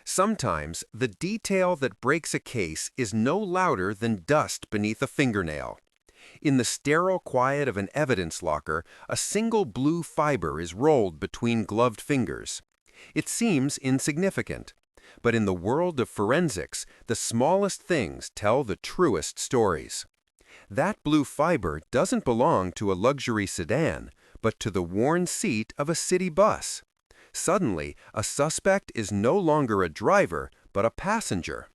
Sometimes the detail that breaks a case is no louder than dust beneath a fingernail. In the sterile quiet of an evidence locker, a single blue fiber is rolled between gloved fingers. It seems insignificant, but in the world of forensics, the smallest things tell the truest stories. That blue fiber doesn't belong to a luxury sedan, but to the worn seat of a city bus. Suddenly, a suspect is no longer a driver, but a passenger.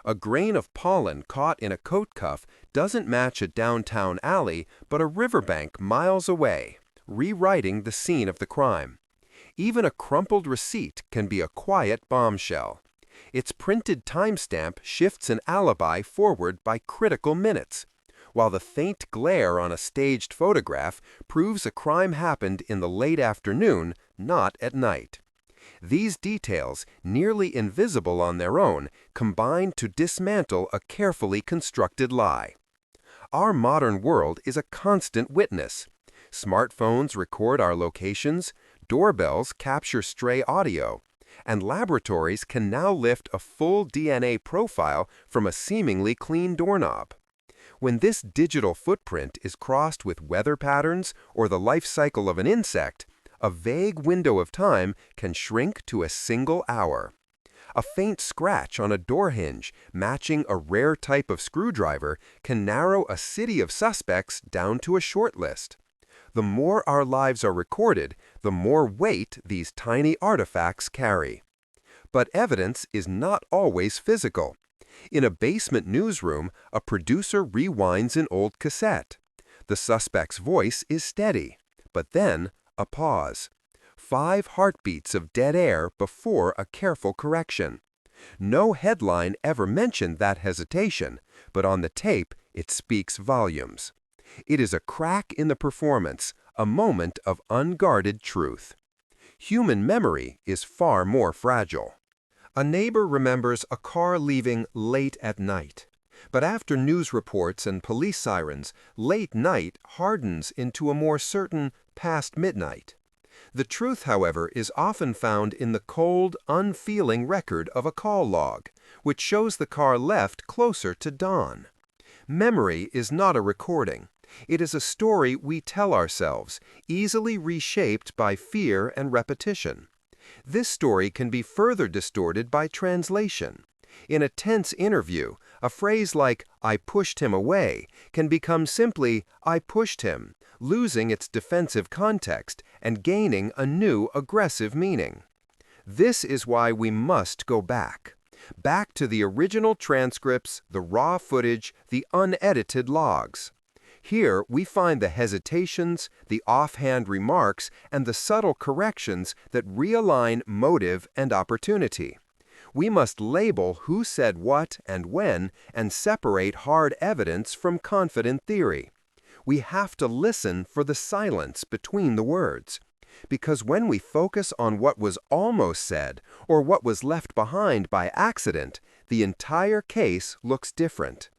A grain of pollen caught in a coat cuff doesn't match a downtown alley, but a riverbank miles away, rewriting the scene of the crime. Even a crumpled receipt can be a quiet bombshell. Its printed timestamp shifts an alibi forward by critical minutes, while the faint glare on a staged photograph proves a crime happened in the late afternoon, not at night. These details, nearly invisible on their own, combine to dismantle a carefully constructed lie. Our modern world is a constant witness. Smartphones record our locations, doorbells capture stray audio, and laboratories can now lift a full DNA profile from a seemingly clean doorknob. When this digital footprint is crossed with weather patterns or the life cycle of an insect, a vague window of time can shrink to a single hour. A faint scratch on a door hinge matching a rare type of screwdriver can narrow a city of suspects down to a short list. The more our lives are recorded, the more weight these tiny artifacts carry. But evidence is not always physical. In a basement newsroom, a producer rewinds an old cassette. The suspect's voice is steady, but then a pause. 5 heartbeats of dead air before a careful correction. No headline ever mentioned that hesitation, but on the tape it speaks volumes. It is a crack in the performance, a moment of unguarded truth. Human memory is far more fragile. A neighbor remembers a car leaving late at night. But after news reports and police sirens, late night hardens into a more certain past midnight. The truth, however, is often found in the cold, unfeeling record of a call log, which shows the car left closer to dawn. Memory is not a recording. It is a story we tell ourselves, easily reshaped by fear and repetition. This story can be further distorted by translation. In a tense interview, a phrase like, "I pushed him away," can become simply, "I pushed him," losing its defensive context and gaining a new aggressive meaning. This is why we must go back. Back to the original transcripts, the raw footage, the unedited logs. Here we find the hesitations, the offhand remarks, and the subtle corrections that realign motive and opportunity. We must label who said what and when and separate hard evidence from confident theory. We have to listen for the silence between the words. Because when we focus on what was almost said or what was left behind by accident, the entire case looks different.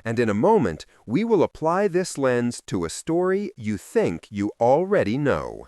And in a moment, we will apply this lens to a story you think you already know.